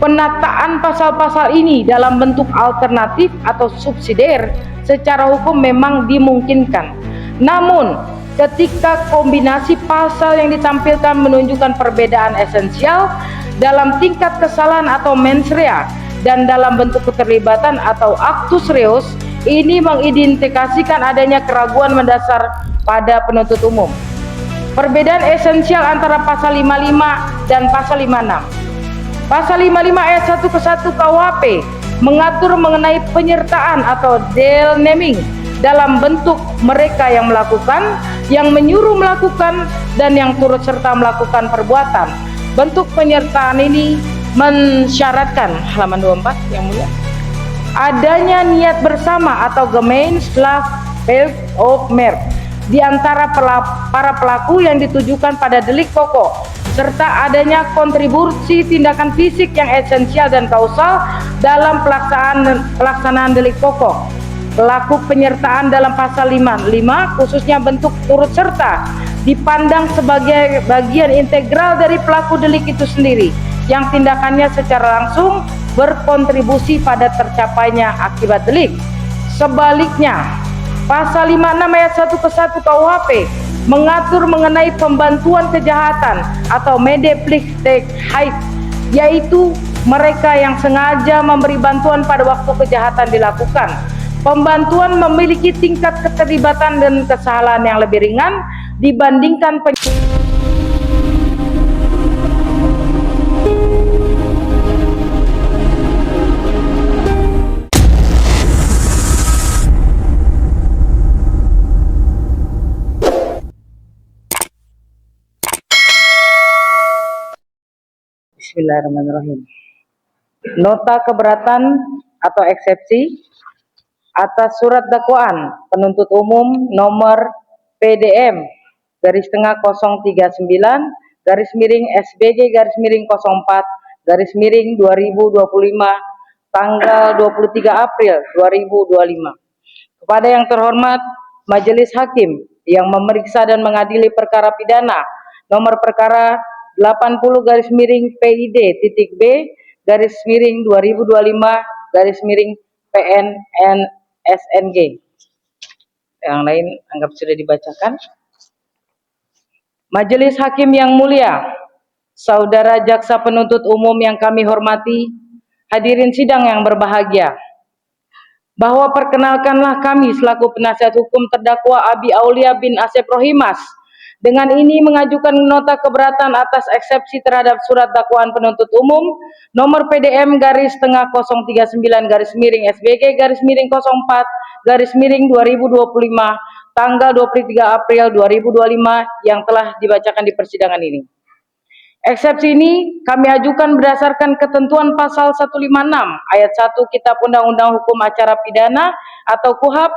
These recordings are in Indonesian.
Penataan pasal-pasal ini dalam bentuk alternatif atau subsidiar secara hukum memang dimungkinkan. Namun, ketika kombinasi pasal yang ditampilkan menunjukkan perbedaan esensial dalam tingkat kesalahan atau mens rea dan dalam bentuk keterlibatan atau actus reus, ini mengidentifikasikan adanya keraguan mendasar pada penuntut umum. Perbedaan esensial antara pasal 55 dan pasal 56. Pasal 55 ayat 1 ke 1 KUHP mengatur mengenai penyertaan atau deal naming dalam bentuk mereka yang melakukan, yang menyuruh melakukan, dan yang turut serta melakukan perbuatan. Bentuk penyertaan ini mensyaratkan, halaman 24 yang mulia, adanya niat bersama atau gemeinschaft of Merk di antara para pelaku yang ditujukan pada delik pokok, serta adanya kontribusi tindakan fisik yang esensial dan kausal dalam pelaksanaan delik pokok. Pelaku penyertaan dalam pasal 55 khususnya bentuk turut serta dipandang sebagai bagian integral dari pelaku delik itu sendiri yang tindakannya secara langsung berkontribusi pada tercapainya akibat delik. Sebaliknya, pasal 56 ayat 1 ke 1 KUHP mengatur mengenai pembantuan kejahatan atau medeplictheit, yaitu mereka yang sengaja memberi bantuan pada waktu kejahatan dilakukan. Pembantuan memiliki tingkat keterlibatan dan kesalahan yang lebih ringan dibandingkan Bismillahirrahmanirrahim. Nota keberatan atau eksepsi atas surat dakwaan penuntut umum nomor PDM _039 SBG 04 2025 tanggal 23 April 2025 kepada yang terhormat Majelis Hakim yang memeriksa dan mengadili perkara pidana nomor perkara 80-PID-B/2025-PNNSNG. Yang lain anggap sudah dibacakan. Majelis Hakim yang mulia, saudara jaksa penuntut umum yang kami hormati, hadirin sidang yang berbahagia, bahwa perkenalkanlah kami selaku penasihat hukum terdakwa Abi Aulia bin Asep Rohimas dengan ini mengajukan nota keberatan atas eksepsi terhadap surat dakwaan penuntut umum nomor PDM _039 SBG 04 2025 tanggal 23 April 2025 yang telah dibacakan di persidangan ini. Eksepsi ini kami ajukan berdasarkan ketentuan pasal 156 ayat 1 Kitab Undang-Undang Hukum Acara Pidana atau KUHP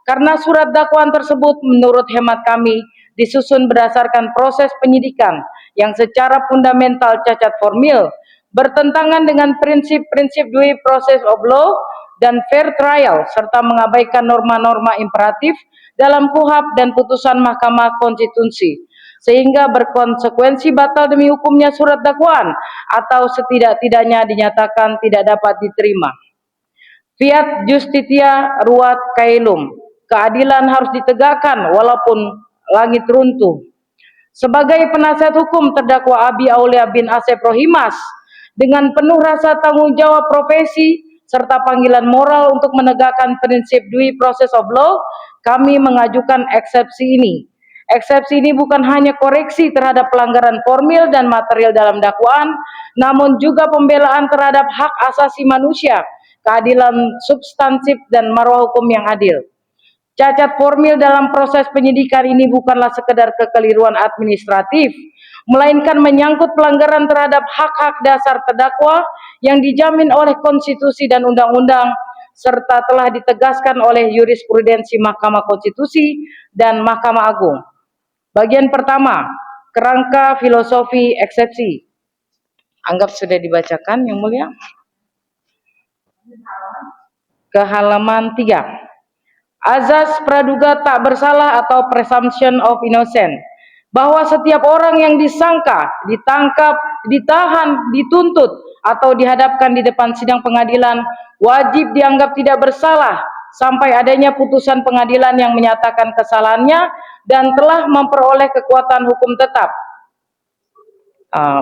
karena surat dakwaan tersebut menurut hemat kami disusun berdasarkan proses penyidikan yang secara fundamental cacat formil, bertentangan dengan prinsip-prinsip due process of law dan fair trial, serta mengabaikan norma-norma imperatif dalam KUHP dan putusan Mahkamah Konstitusi, sehingga berkonsekuensi batal demi hukumnya surat dakwaan atau setidak-tidaknya dinyatakan tidak dapat diterima. Fiat justitia ruat caelum, keadilan harus ditegakkan walaupun langit runtuh. Sebagai penasihat hukum terdakwa Abi Aulia bin Asep Rohimas, dengan penuh rasa tanggung jawab profesi serta panggilan moral untuk menegakkan prinsip due process of law, kami mengajukan eksepsi ini. Eksepsi ini bukan hanya koreksi terhadap pelanggaran formil dan material dalam dakwaan, namun juga pembelaan terhadap hak asasi manusia, keadilan substansif, dan marwah hukum yang adil. Cacat formil dalam proses penyidikan ini bukanlah sekedar kekeliruan administratif, melainkan menyangkut pelanggaran terhadap hak-hak dasar terdakwa yang dijamin oleh konstitusi dan undang-undang, serta telah ditegaskan oleh jurisprudensi Mahkamah Konstitusi dan Mahkamah Agung. Bagian pertama, kerangka filosofi eksepsi. Anggap sudah dibacakan, yang mulia. Ke halaman 3. Azas praduga tak bersalah atau presumption of innocence, bahwa setiap orang yang disangka, ditangkap, ditahan, dituntut, atau dihadapkan di depan sidang pengadilan wajib dianggap tidak bersalah sampai adanya putusan pengadilan yang menyatakan kesalahannya dan telah memperoleh kekuatan hukum tetap.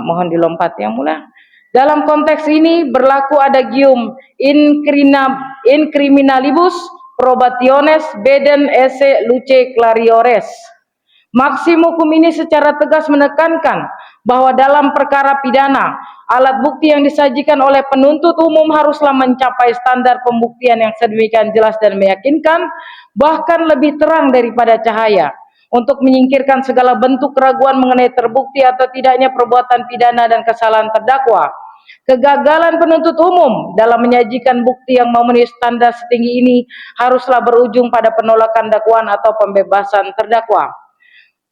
Mohon dilompat yang mulia. Dalam konteks ini berlaku adagium in criminalibus probationes beden esse luce clariores. Maksim hukum ini secara tegas menekankan bahwa dalam perkara pidana, alat bukti yang disajikan oleh penuntut umum haruslah mencapai standar pembuktian yang sedemikian jelas dan meyakinkan, bahkan lebih terang daripada cahaya, untuk menyingkirkan segala bentuk keraguan mengenai terbukti atau tidaknya perbuatan pidana dan kesalahan terdakwa. Kegagalan penuntut umum dalam menyajikan bukti yang memenuhi standar setinggi ini haruslah berujung pada penolakan dakwaan atau pembebasan terdakwa.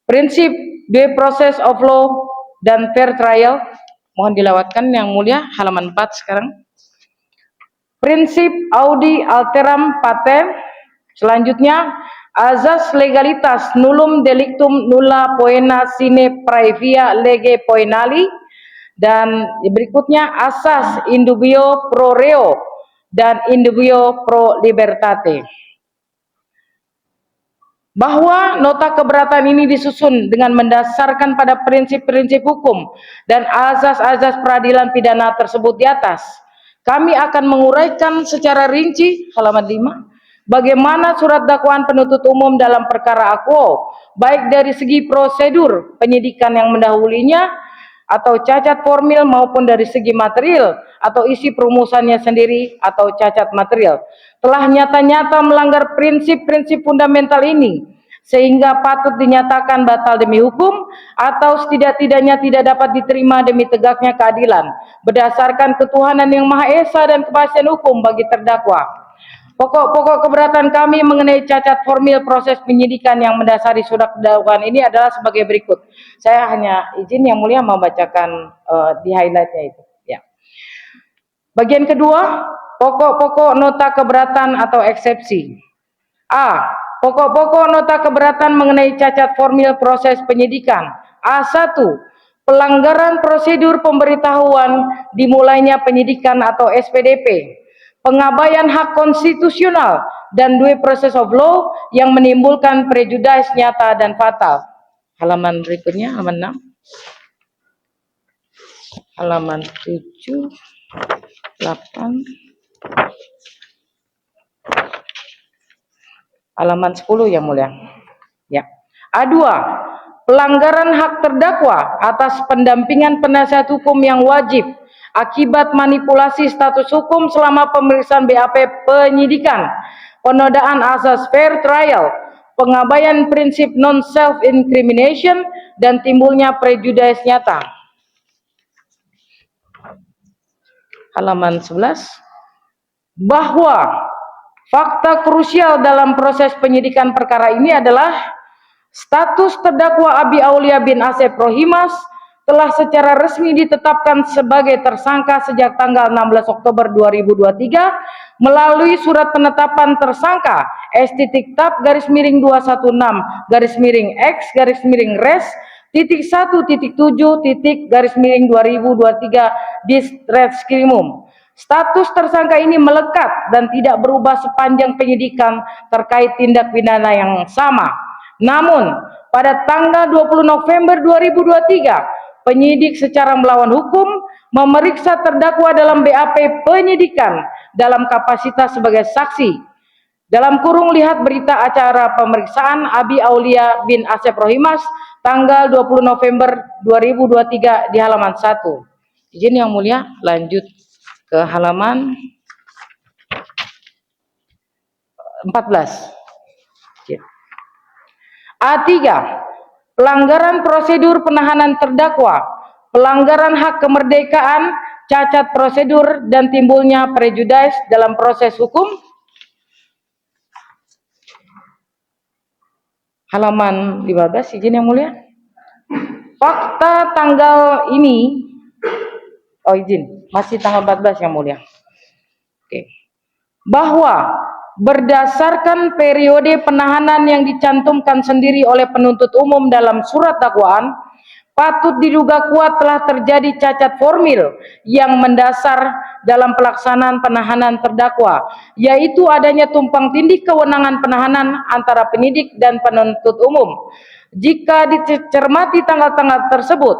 Prinsip due process of law dan fair trial, mohon dilewatkan yang mulia, halaman 4 sekarang. Prinsip audi alteram pater, selanjutnya azas legalitas nullum delictum nulla poena sine praevia lege poenali, dan berikutnya asas indubio pro reo dan indubio pro libertate. Bahwa nota keberatan ini disusun dengan mendasarkan pada prinsip-prinsip hukum dan azas-azas peradilan pidana tersebut di atas. Kami akan menguraikan secara rinci halaman 5 bagaimana surat dakwaan penuntut umum dalam perkara akuo, baik dari segi prosedur penyidikan yang mendahulunya atau cacat formil maupun dari segi material atau isi perumusannya sendiri atau cacat material, telah nyata-nyata melanggar prinsip-prinsip fundamental ini sehingga patut dinyatakan batal demi hukum atau setidak-tidaknya tidak dapat diterima demi tegaknya keadilan berdasarkan ketuhanan yang Maha Esa dan kepastian hukum bagi terdakwa. Pokok-pokok keberatan kami mengenai cacat formil proses penyidikan yang mendasari surat dakwaan ini adalah sebagai berikut. Saya hanya izin yang mulia membacakan di highlightnya itu. Ya. Bagian kedua, pokok-pokok nota keberatan atau eksepsi. A. Pokok-pokok nota keberatan mengenai cacat formil proses penyidikan. A1. Pelanggaran prosedur pemberitahuan dimulainya penyidikan atau SPDP. Pengabaian hak konstitusional dan due process of law yang menimbulkan prejudice nyata dan fatal. Halaman berikutnya, halaman 6. Halaman 7, 8. Halaman 10 yang mulia. Ya. A2. Pelanggaran hak terdakwa atas pendampingan penasihat hukum yang wajib akibat manipulasi status hukum selama pemeriksaan BAP penyidikan, penodaan asas fair trial, pengabaian prinsip non self incrimination dan timbulnya prejudice nyata. Halaman 11. Bahwa fakta krusial dalam proses penyidikan perkara ini adalah status terdakwa Abi Aulia bin Asep Rohimas telah secara resmi ditetapkan sebagai tersangka sejak tanggal 16 Oktober 2023 melalui surat penetapan tersangka S.tak_X-216-Res.1.7.2023 Distreskrimum. Status tersangka ini melekat dan tidak berubah sepanjang penyidikan terkait tindak pidana yang sama. Namun, pada tanggal 20 November 2023, penyidik secara melawan hukum memeriksa terdakwa dalam BAP penyidikan dalam kapasitas sebagai saksi. Dalam kurung lihat berita acara pemeriksaan Abi Aulia bin Asep Rohimas tanggal 20 November 2023 di halaman 1. Izin yang mulia, lanjut ke halaman 14. A3. Pelanggaran prosedur penahanan terdakwa, pelanggaran hak kemerdekaan, cacat prosedur dan timbulnya prejudice dalam proses hukum. Halaman 15, izin yang mulia. Fakta tanggal ini, izin, masih tanggal 14 yang mulia. Oke. Bahwa berdasarkan periode penahanan yang dicantumkan sendiri oleh penuntut umum dalam surat dakwaan, patut diduga kuat telah terjadi cacat formil yang mendasar dalam pelaksanaan penahanan terdakwa, yaitu adanya tumpang tindih kewenangan penahanan antara penyidik dan penuntut umum. Jika dicermati tanggal-tanggal tersebut,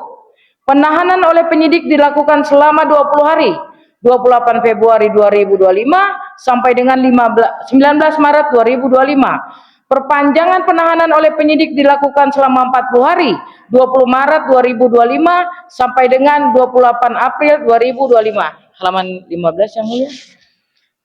penahanan oleh penyidik dilakukan selama 20 hari, 28 Februari 2025 sampai dengan 19 Maret 2025. Perpanjangan penahanan oleh penyidik dilakukan selama 40 hari, 20 Maret 2025 sampai dengan 28 April 2025. Halaman 15 yang mulia.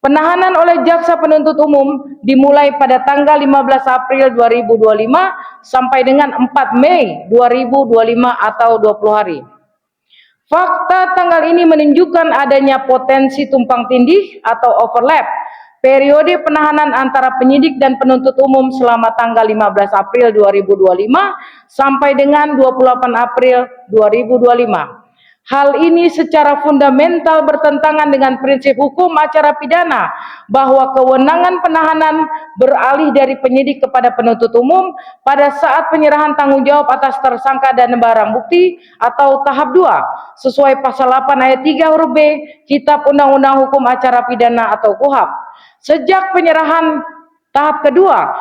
Penahanan oleh jaksa penuntut umum dimulai pada tanggal 15 April 2025 sampai dengan 4 Mei 2025 atau 20 hari. Fakta tanggal ini menunjukkan adanya potensi tumpang tindih atau overlap periode penahanan antara penyidik dan penuntut umum selama tanggal 15 April 2025 sampai dengan 28 April 2025. Hal ini secara fundamental bertentangan dengan prinsip hukum acara pidana bahwa kewenangan penahanan beralih dari penyidik kepada penuntut umum pada saat penyerahan tanggung jawab atas tersangka dan barang bukti atau tahap 2 sesuai pasal 8 ayat 3 huruf B Kitab Undang-Undang Hukum Acara Pidana atau KUHP. Sejak penyerahan tahap kedua,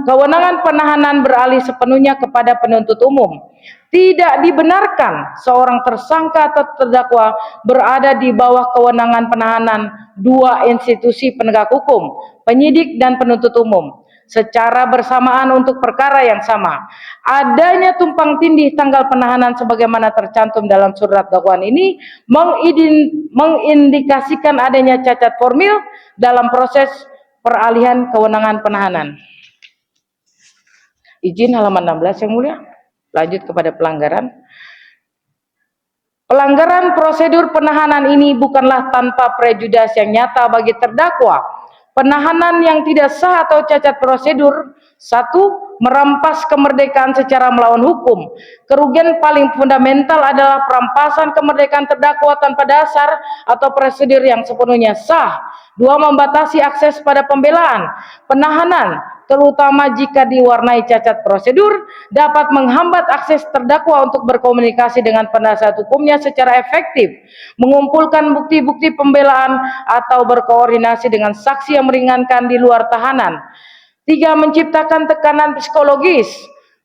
kewenangan penahanan beralih sepenuhnya kepada penuntut umum. Tidak dibenarkan seorang tersangka atau terdakwa berada di bawah kewenangan penahanan dua institusi penegak hukum, penyidik dan penuntut umum, secara bersamaan untuk perkara yang sama. Adanya tumpang tindih tanggal penahanan sebagaimana tercantum dalam surat dakwaan ini mengindikasikan adanya cacat formil dalam proses peralihan kewenangan penahanan. Izin halaman 16 yang mulia. Lanjut kepada pelanggaran. Pelanggaran prosedur penahanan ini bukanlah tanpa prejudice yang nyata bagi terdakwa. Penahanan yang tidak sah atau cacat prosedur: 1. Merampas kemerdekaan secara melawan hukum. Kerugian paling fundamental adalah perampasan kemerdekaan terdakwa tanpa dasar atau prosedur yang sepenuhnya sah. 2. Membatasi akses pada pembelaan. Penahanan, terutama jika diwarnai cacat prosedur, dapat menghambat akses terdakwa untuk berkomunikasi dengan penasihat hukumnya secara efektif, mengumpulkan bukti-bukti pembelaan, atau berkoordinasi dengan saksi yang meringankan di luar tahanan. 3. Menciptakan tekanan psikologis.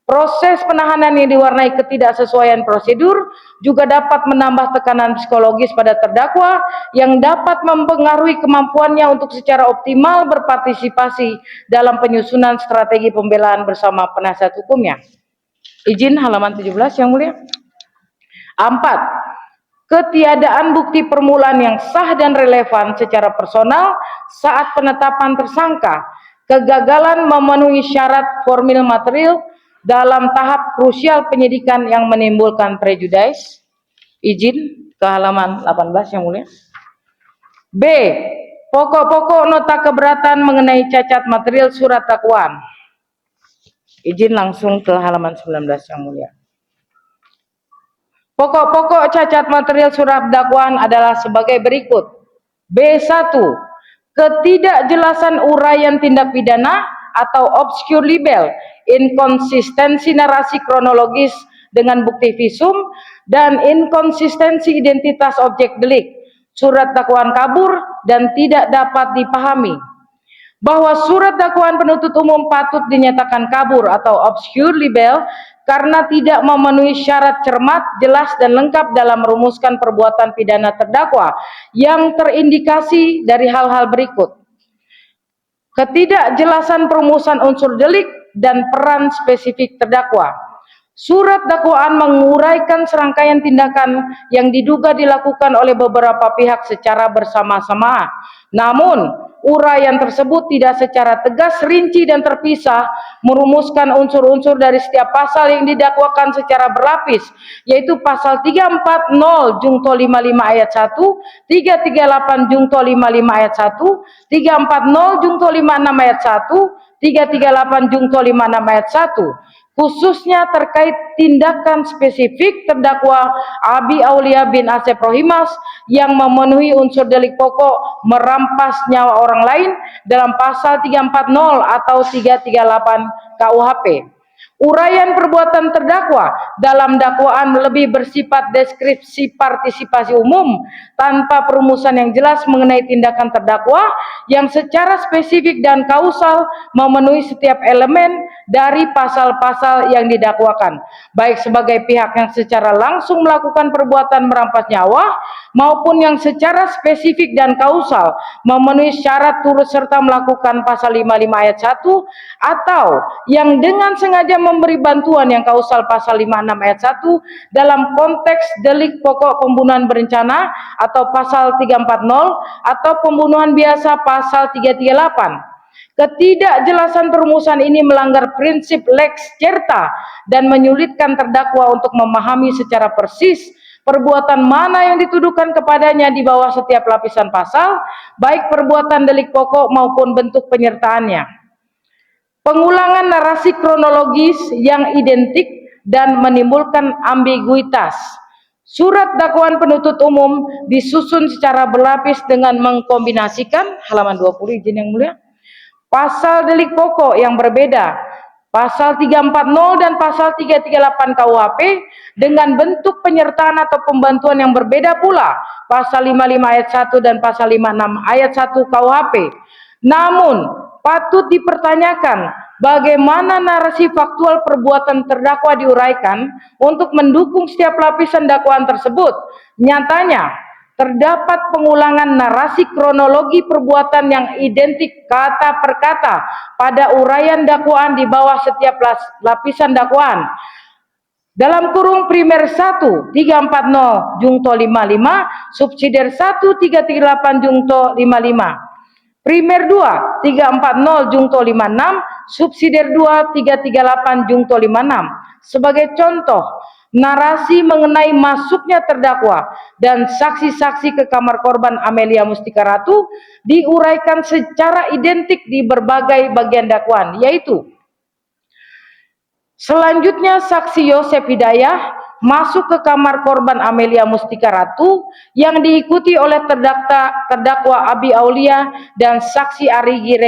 Proses penahanan yang diwarnai ketidaksesuaian prosedur juga dapat menambah tekanan psikologis pada terdakwa yang dapat mempengaruhi kemampuannya untuk secara optimal berpartisipasi dalam penyusunan strategi pembelaan bersama penasihat hukumnya. Izin halaman 17 yang mulia. 4. Ketiadaan bukti permulaan yang sah dan relevan secara personal saat penetapan tersangka. Kegagalan memenuhi syarat formil material dalam tahap krusial penyidikan yang menimbulkan prejudice. Izin ke halaman 18 yang mulia. B. Pokok-pokok nota keberatan mengenai cacat material surat dakwaan. Izin langsung ke halaman 19 yang mulia. Pokok-pokok cacat material surat dakwaan adalah sebagai berikut. B1. Ketidakjelasan uraian tindak pidana atau obscure libel, inkonsistensi narasi kronologis dengan bukti visum, dan inkonsistensi identitas objek delik. Surat dakwaan kabur dan tidak dapat dipahami. Bahwa surat dakwaan penuntut umum patut dinyatakan kabur atau obscure libel karena tidak memenuhi syarat cermat, jelas, dan lengkap dalam merumuskan perbuatan pidana terdakwa yang terindikasi dari hal-hal berikut. Ketidakjelasan perumusan unsur delik dan peran spesifik terdakwa. Surat dakwaan menguraikan serangkaian tindakan yang diduga dilakukan oleh beberapa pihak secara bersama-sama. Namun, uraian tersebut tidak secara tegas, rinci, dan terpisah merumuskan unsur-unsur dari setiap pasal yang didakwakan secara berlapis, yaitu pasal 340 Jungto 55 ayat 1, 338 Jungto 55 ayat 1, 340 Jungto 56 ayat 1, 338 Jungto 56 ayat 1. Khususnya terkait tindakan spesifik terdakwa Abi Aulia bin Asep Rohimas yang memenuhi unsur delik pokok merampas nyawa orang lain dalam pasal 340 atau 338 KUHP. Uraian perbuatan terdakwa dalam dakwaan lebih bersifat deskripsi partisipasi umum tanpa perumusan yang jelas mengenai tindakan terdakwa yang secara spesifik dan kausal memenuhi setiap elemen dari pasal-pasal yang didakwakan, baik sebagai pihak yang secara langsung melakukan perbuatan merampas nyawa maupun yang secara spesifik dan kausal memenuhi syarat turut serta melakukan pasal 55 ayat 1 atau yang dengan sengaja memberi bantuan yang kausal pasal 56 ayat 1 dalam konteks delik pokok pembunuhan berencana atau pasal 340 atau pembunuhan biasa pasal 338. Ketidakjelasan perumusan ini melanggar prinsip lex certa dan menyulitkan terdakwa untuk memahami secara persis perbuatan mana yang dituduhkan kepadanya di bawah setiap lapisan pasal, baik perbuatan delik pokok maupun bentuk penyertaannya. Pengulangan narasi kronologis yang identik dan menimbulkan ambiguitas. Surat dakwaan penuntut umum disusun secara berlapis dengan mengkombinasikan halaman 20 izin yang mulia. Pasal delik pokok yang berbeda, pasal 340 dan pasal 338 KUHP dengan bentuk penyertaan atau pembantuan yang berbeda pula, pasal 55 ayat 1 dan pasal 56 ayat 1 KUHP. Namun, patut dipertanyakan bagaimana narasi faktual perbuatan terdakwa diuraikan untuk mendukung setiap lapisan dakwaan tersebut. Nyatanya, terdapat pengulangan narasi kronologi perbuatan yang identik kata per kata pada uraian dakwaan di bawah setiap lapisan dakwaan. Dalam kurung primer 1 340 jungto 55, subsidiar 1 338 jungto 55. Primer 2 340 jungto 56, subsidiar 2 338 jungto 56. Sebagai contoh, narasi mengenai masuknya terdakwa dan saksi-saksi ke kamar korban Amelia Mustika Ratu diuraikan secara identik di berbagai bagian dakwaan, yaitu selanjutnya saksi Yosef Hidayah masuk ke kamar korban Amelia Mustika Ratu yang diikuti oleh terdakwa Abi Aulia dan saksi Arigi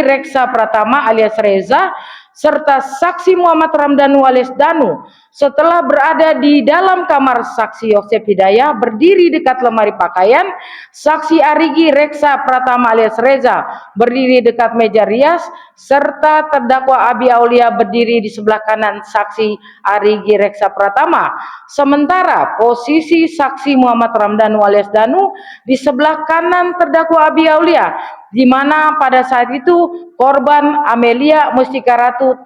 Reksa Pratama alias Reza serta saksi Muhammad Ramdhanu alias Danu. Setelah berada di dalam kamar, saksi Yosef Hidayah berdiri dekat lemari pakaian, saksi Arigi Reksa Pratama alias Reza berdiri dekat meja rias, serta terdakwa Abi Aulia berdiri di sebelah kanan saksi Arigi Reksa Pratama. Sementara posisi saksi Muhammad Ramdhanu alias Danu di sebelah kanan terdakwa Abi Aulia, di mana pada saat itu korban Amelia Mustika Ratu ...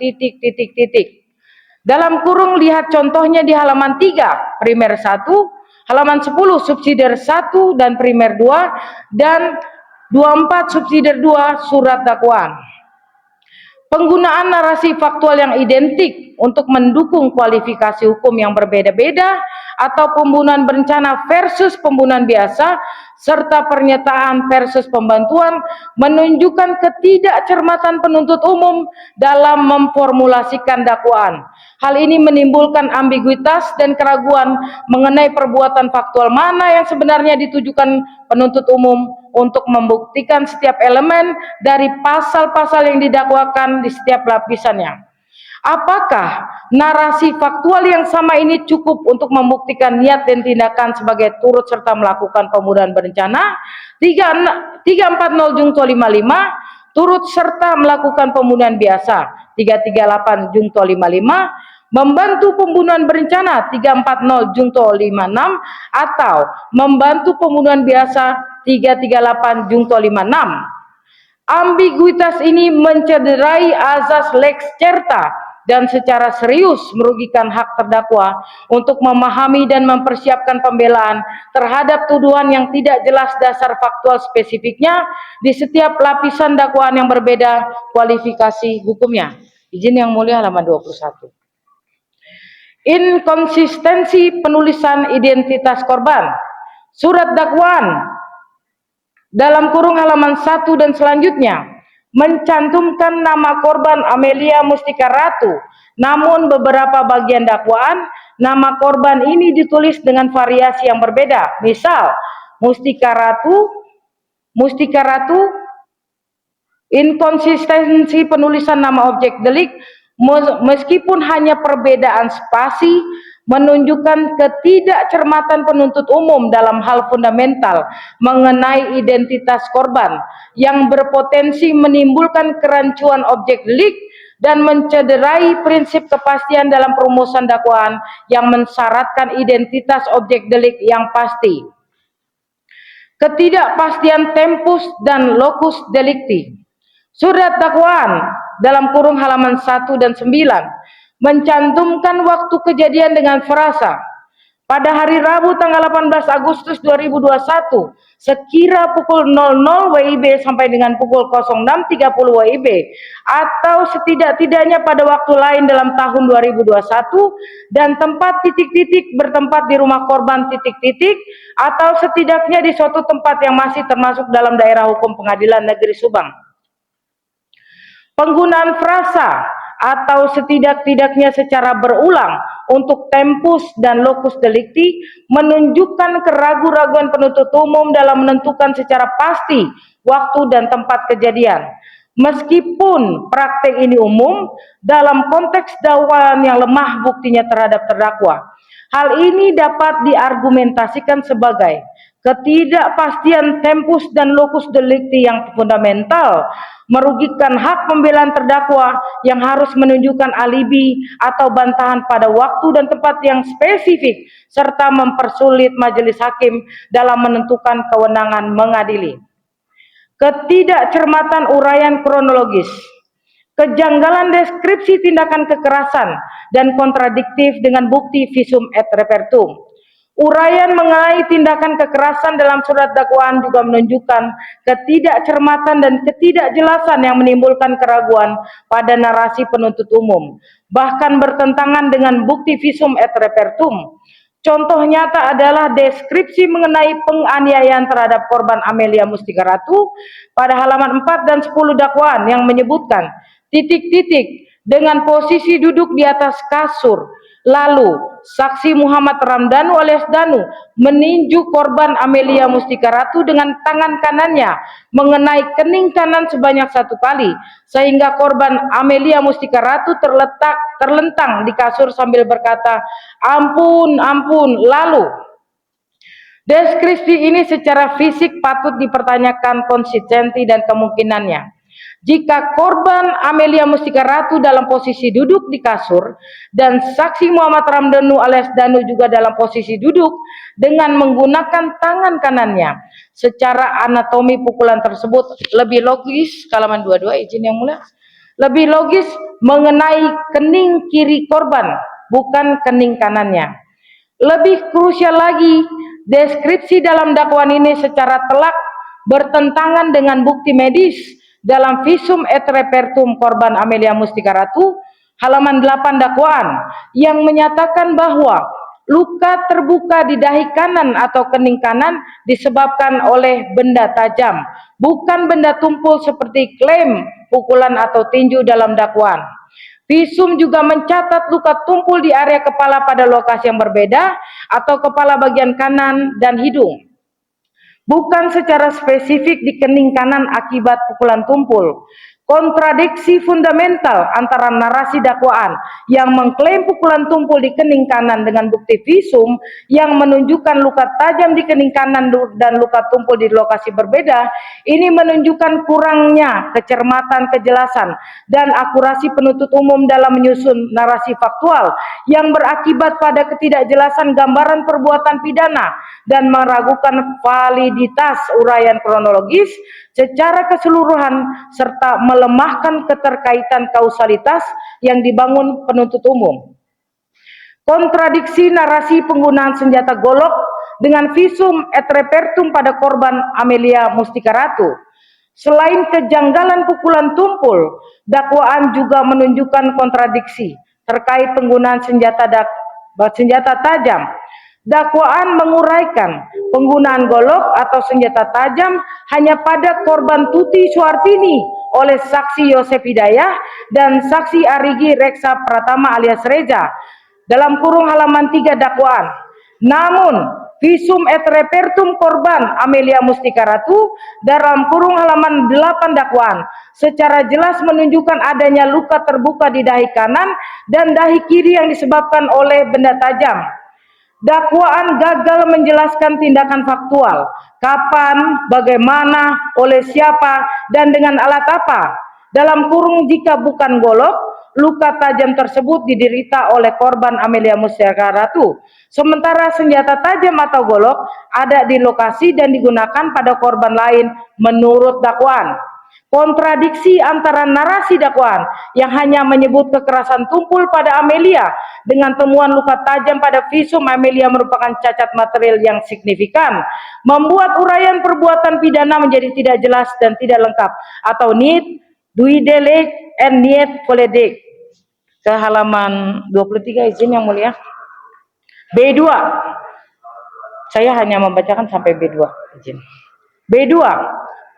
Dalam kurung lihat contohnya di halaman 3 primer 1, halaman 10 subsidiar 1 dan primer 2, dan 24 subsidiar 2 surat dakwaan. Penggunaan narasi faktual yang identik untuk mendukung kualifikasi hukum yang berbeda-beda atau pembunuhan berencana versus pembunuhan biasa serta pernyataan versus pembantuan menunjukkan ketidakcermatan penuntut umum dalam memformulasikan dakwaan. Hal ini menimbulkan ambiguitas dan keraguan mengenai perbuatan faktual mana yang sebenarnya ditujukan penuntut umum untuk membuktikan setiap elemen dari pasal-pasal yang didakwakan di setiap lapisannya. Apakah narasi faktual yang sama ini cukup untuk membuktikan niat dan tindakan sebagai turut serta melakukan pembunuhan berencana? 340 jungto 55 turut serta melakukan pembunuhan biasa, 338 jungto 55 membantu pembunuhan berencana, 340 jungto 56 atau membantu pembunuhan biasa, 338 jungto 56. Ambiguitas ini mencederai azas lex certa dan secara serius merugikan hak terdakwa untuk memahami dan mempersiapkan pembelaan terhadap tuduhan yang tidak jelas dasar faktual spesifiknya di setiap lapisan dakwaan yang berbeda kualifikasi hukumnya. Izin yang mulia halaman 21. Inkonsistensi penulisan identitas korban. Surat dakwaan dalam kurung halaman 1 dan selanjutnya mencantumkan nama korban Amelia Mustika Ratu, namun beberapa bagian dakwaan nama korban ini ditulis dengan variasi yang berbeda. Misal, Mustika Ratu, inkonsistensi penulisan nama objek delik Meskipun hanya perbedaan spasi, menunjukkan ketidakcermatan penuntut umum dalam hal fundamental mengenai identitas korban yang berpotensi menimbulkan kerancuan objek delik dan mencederai prinsip kepastian dalam perumusan dakwaan yang mensyaratkan identitas objek delik yang pasti. Ketidakpastian tempus dan locus delicti. Surat dakwaan dalam kurung halaman 1 dan 9 mencantumkan waktu kejadian dengan frasa pada hari Rabu tanggal 18 Agustus 2021 sekira pukul 00 WIB sampai dengan pukul 06.30 WIB atau setidak-tidaknya pada waktu lain dalam tahun 2021 dan tempat titik-titik bertempat di rumah korban titik-titik atau setidaknya di suatu tempat yang masih termasuk dalam daerah hukum Pengadilan Negeri Subang. Penggunaan frasa atau setidak-tidaknya secara berulang untuk tempus dan locus delicti menunjukkan keraguan-raguan penuntut umum dalam menentukan secara pasti waktu dan tempat kejadian. Meskipun praktek ini umum, dalam konteks dakwaan yang lemah buktinya terhadap terdakwa, hal ini dapat diargumentasikan sebagai ketidakpastian tempus dan locus delicti yang fundamental, merugikan hak pembelaan terdakwa yang harus menunjukkan alibi atau bantahan pada waktu dan tempat yang spesifik, serta mempersulit majelis hakim dalam menentukan kewenangan mengadili. Ketidakcermatan uraian kronologis, kejanggalan deskripsi tindakan kekerasan dan kontradiktif dengan bukti visum et repertum. Uraian mengenai tindakan kekerasan dalam surat dakwaan juga menunjukkan ketidakcermatan dan ketidakjelasan yang menimbulkan keraguan pada narasi penuntut umum, bahkan bertentangan dengan bukti visum et repertum. Contoh nyata adalah deskripsi mengenai penganiayaan terhadap korban Amelia Mustika Ratu pada halaman 4 dan 10 dakwaan yang menyebutkan titik-titik dengan posisi duduk di atas kasur. Lalu, saksi Muhammad Ramdhanu alias Danu meninju korban Amelia Mustika Ratu dengan tangan kanannya mengenai kening kanan sebanyak 1 kali, sehingga korban Amelia Mustika Ratu terlentang di kasur sambil berkata, "Ampun, ampun." Lalu, deskripsi ini secara fisik patut dipertanyakan konsistensi dan kemungkinannya. Jika korban Amelia Mustika Ratu dalam posisi duduk di kasur dan saksi Muhammad Ramdhanu alias Danu juga dalam posisi duduk dengan menggunakan tangan kanannya, secara anatomi pukulan tersebut lebih logis, halaman 22 izin yang mulia, lebih logis mengenai kening kiri korban, bukan kening kanannya. Lebih krusial lagi, deskripsi dalam dakwaan ini secara telak bertentangan dengan bukti medis dalam visum et repertum korban Amelia Mustika Ratu halaman 8 dakwaan yang menyatakan bahwa luka terbuka di dahi kanan atau kening kanan disebabkan oleh benda tajam, bukan benda tumpul seperti klaim pukulan atau tinju dalam dakwaan. Visum juga mencatat luka tumpul di area kepala pada lokasi yang berbeda atau kepala bagian kanan dan hidung, bukan secara spesifik di kening kanan akibat pukulan tumpul. Kontradiksi fundamental antara narasi dakwaan yang mengklaim pukulan tumpul di kening kanan dengan bukti visum yang menunjukkan luka tajam di kening kanan dan luka tumpul di lokasi berbeda, ini menunjukkan kurangnya kecermatan, kejelasan, dan akurasi penuntut umum dalam menyusun narasi faktual yang berakibat pada ketidakjelasan gambaran perbuatan pidana dan meragukan validitas uraian kronologis secara keseluruhan serta melemahkan keterkaitan kausalitas yang dibangun penuntut umum. Kontradiksi narasi penggunaan senjata golok dengan visum et repertum pada korban Amelia Mustika Ratu. Selain kejanggalan pukulan tumpul, dakwaan juga menunjukkan kontradiksi terkait penggunaan senjata tajam. Dakwaan menguraikan penggunaan golok atau senjata tajam hanya pada korban Tuti Suartini oleh saksi Yosef Hidayah dan saksi Arigi Reksa Pratama alias Reza dalam kurung halaman 3 dakwaan. Namun, visum et repertum korban Amelia Mustika Ratu dalam kurung halaman 8 dakwaan secara jelas menunjukkan adanya luka terbuka di dahi kanan dan dahi kiri yang disebabkan oleh benda tajam. Dakwaan gagal menjelaskan tindakan faktual, kapan, bagaimana, oleh siapa, dan dengan alat apa. Dalam kurung jika bukan golok, luka tajam tersebut diderita oleh korban Amelia Mustika Ratu. Sementara senjata tajam atau golok ada di lokasi dan digunakan pada korban lain menurut dakwaan. Kontradiksi antara narasi dakwaan yang hanya menyebut kekerasan tumpul pada Amelia dengan temuan luka tajam pada visum Amelia merupakan cacat material yang signifikan, membuat uraian perbuatan pidana menjadi tidak jelas dan tidak lengkap atau need, duidelek, and niet volledig. Ke halaman 23 izin yang mulia. B2. Saya hanya membacakan sampai B2 izin. B2.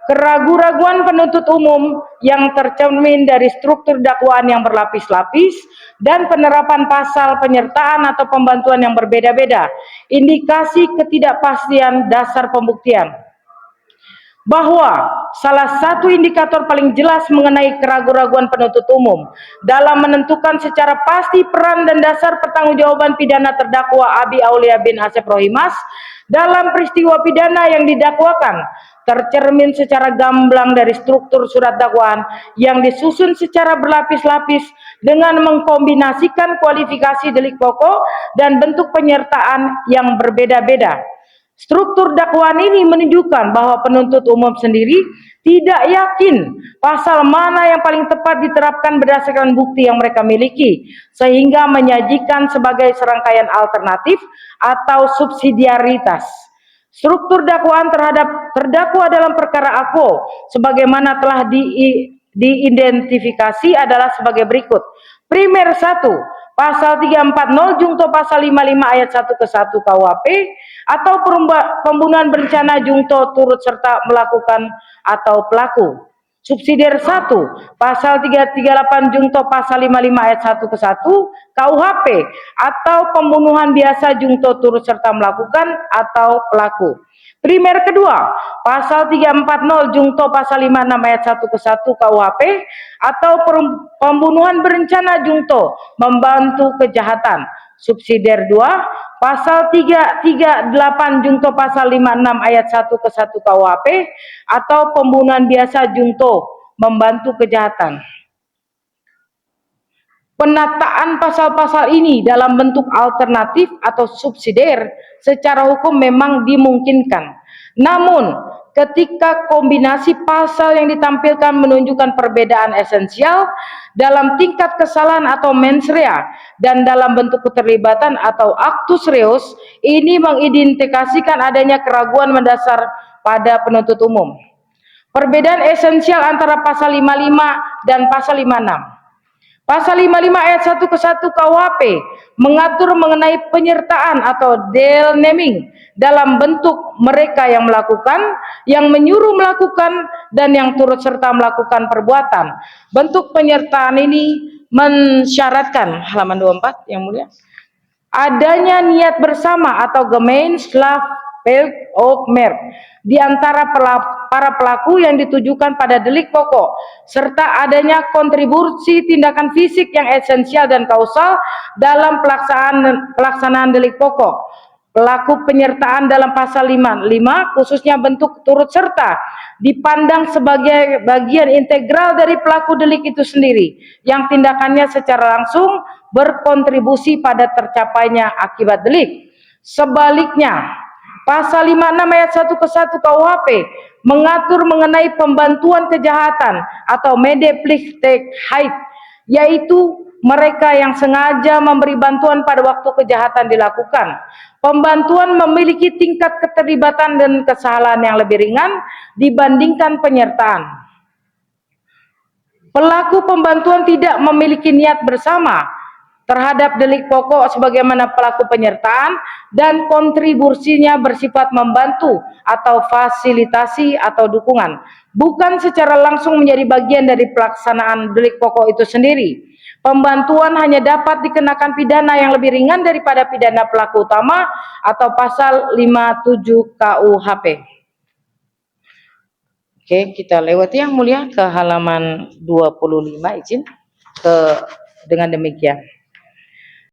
Keraguan-raguan penuntut umum yang tercermin dari struktur dakwaan yang berlapis-lapis dan penerapan pasal penyertaan atau pembantuan yang berbeda-beda, indikasi ketidakpastian dasar pembuktian. Bahwa salah satu indikator paling jelas mengenai keraguan-raguan penuntut umum dalam menentukan secara pasti peran dan dasar pertanggungjawaban pidana terdakwa Abi Aulia bin Asep Rohimas dalam peristiwa pidana yang didakwakan tercermin secara gamblang dari struktur surat dakwaan yang disusun secara berlapis-lapis dengan mengkombinasikan kualifikasi delik pokok dan bentuk penyertaan yang berbeda-beda. Struktur dakwaan ini menunjukkan bahwa penuntut umum sendiri tidak yakin pasal mana yang paling tepat diterapkan berdasarkan bukti yang mereka miliki, sehingga menyajikan sebagai serangkaian alternatif atau subsidiaritas. Struktur dakwaan terhadap terdakwa dalam perkara AKO sebagaimana telah diidentifikasi adalah sebagai berikut. Primer 1. Pasal 340 jungto pasal 55 ayat 1 ke 1 KUHP atau pembunuhan berencana jungto turut serta melakukan atau pelaku. Subsidiar 1, pasal 338 jungto pasal 55 ayat 1 ke 1 KUHP atau pembunuhan biasa jungto turut serta melakukan atau pelaku. Primer kedua, pasal 340 jungto pasal 56 ayat 1 ke 1 KUHP atau pembunuhan berencana jungto membantu kejahatan. Subsidiar 2, pasal 338 jungto pasal 56 ayat 1 ke 1 KUHP atau pembunuhan biasa jungto membantu kejahatan. Penataan pasal-pasal ini dalam bentuk alternatif atau subsidiar secara hukum memang dimungkinkan. Namun, ketika kombinasi pasal yang ditampilkan menunjukkan perbedaan esensial dalam tingkat kesalahan atau mens rea dan dalam bentuk keterlibatan atau actus reus, ini mengidentifikasikan adanya keraguan mendasar pada penuntut umum. Perbedaan esensial antara pasal 55 dan pasal 56. Pasal 55 ayat 1 ke 1 KUHP mengatur mengenai penyertaan atau deal naming dalam bentuk mereka yang melakukan, yang menyuruh melakukan, dan yang turut serta melakukan perbuatan. Bentuk penyertaan ini mensyaratkan, halaman 24 yang mulia, adanya niat bersama atau gemeenschap of merk di antara para pelaku yang ditujukan pada delik pokok, serta adanya kontribusi tindakan fisik yang esensial dan kausal dalam pelaksanaan delik pokok. Pelaku penyertaan dalam pasal 55 khususnya bentuk turut serta dipandang sebagai bagian integral dari pelaku delik itu sendiri yang tindakannya secara langsung berkontribusi pada tercapainya akibat delik. Sebaliknya, pasal 56 ayat 1 ke 1 KUHP mengatur mengenai pembantuan kejahatan atau medeplichteheid, yaitu mereka yang sengaja memberi bantuan pada waktu kejahatan dilakukan. Pembantuan memiliki tingkat keterlibatan dan kesalahan yang lebih ringan dibandingkan penyertaan. Pelaku pembantuan tidak memiliki niat bersama terhadap delik pokok sebagaimana pelaku penyertaan dan kontribusinya bersifat membantu atau fasilitasi atau dukungan, bukan secara langsung menjadi bagian dari pelaksanaan delik pokok itu sendiri. Pembantuan hanya dapat dikenakan pidana yang lebih ringan daripada pidana pelaku utama atau pasal 57 KUHP. Oke, kita lewati yang mulia ke halaman 25, izin. Dengan demikian